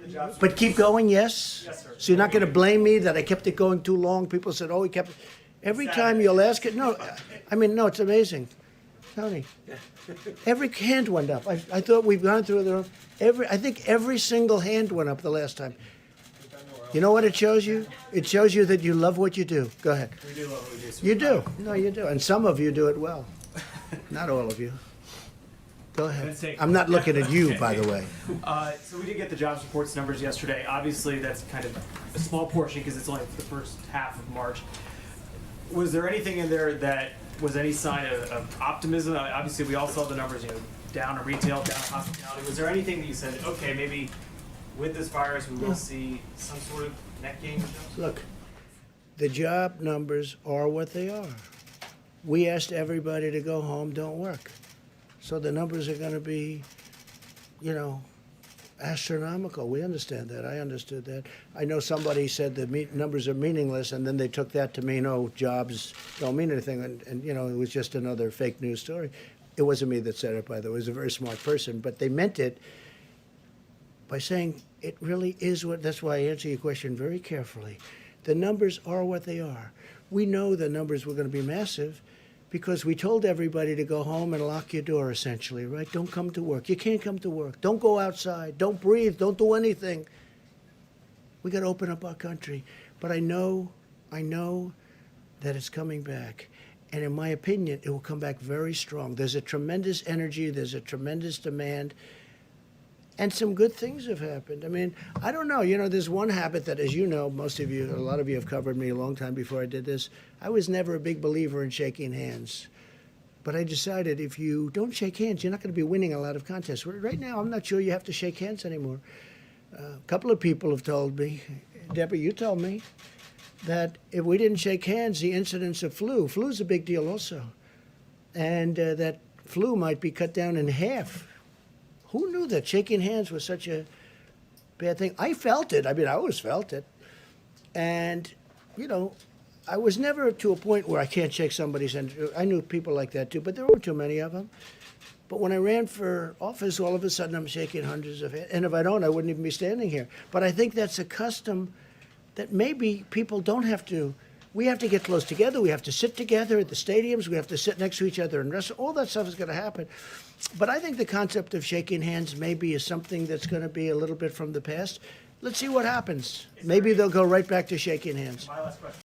the jobs But keep going, yes? Yes, sir. So you're not going to blame me that I kept it going too long? People said, oh, he kept it. Every time you'll ask it, no, I mean, no, it's amazing. Tony, every hand went up. I thought we've gone through I think every single hand went up the last time. You know what it shows you? It shows you that you love what you do. Go ahead. We do love what we do. So You do. No, you do. And some of you do it well. Not all of you. Go ahead. I'm not looking at you, by the way. So we did get the jobs reports numbers yesterday. Obviously, that's kind of a small portion because it's only for the first half of March. Was there anything in there that was any sign of optimism? Obviously, we all saw the numbers, down in retail, down in hospitality. Was there anything that you said, okay, maybe with this virus we will see some sort of net gain? Look, the job numbers are what they are. We asked everybody to go home, don't work. So the numbers are going to be, astronomical. We understand that. I understood that. I know somebody said the numbers are meaningless, and then they took that to mean, oh, jobs don't mean anything. And it was just another fake news story. It wasn't me that said it, by the way. It was a very smart person. But they meant it by saying it really is what, that's why I answer your question very carefully. The numbers are what they are. We know the numbers were going to be massive because we told everybody to go home and lock your door, essentially, right? Don't come to work. You can't come to work. Don't go outside. Don't breathe. Don't do anything. We got to open up our country. But I know that it's coming back. And in my opinion, it will come back very strong. There's a tremendous energy. There's a tremendous demand. And some good things have happened. I mean, I don't know. There's one habit that, as you know, most of you, a lot of you have covered me a long time before I did this. I was never a big believer in shaking hands. But I decided if you don't shake hands, you're not going to be winning a lot of contests. Right now, I'm not sure you have to shake hands anymore. A couple of people have told me, Deborah, you told me, that if we didn't shake hands, the incidence of flu's a big deal also. And that flu might be cut down in half. Who knew that shaking hands was such a bad thing? I felt it. I mean, I always felt it. And, I was never to a point where I can't shake somebody's hand. I knew people like that too, but there weren't too many of them. But when I ran for office, all of a sudden I'm shaking hundreds of hands. And if I don't, I wouldn't even be standing here. But I think that's a custom that maybe people don't have to. We have to get close together. We have to sit together at the stadiums. We have to sit next to each other and wrestle. All that stuff is going to happen. But I think the concept of shaking hands maybe is something that's going to be a little bit from the past. Let's see what happens. Maybe they'll go right back to shaking hands. My last question.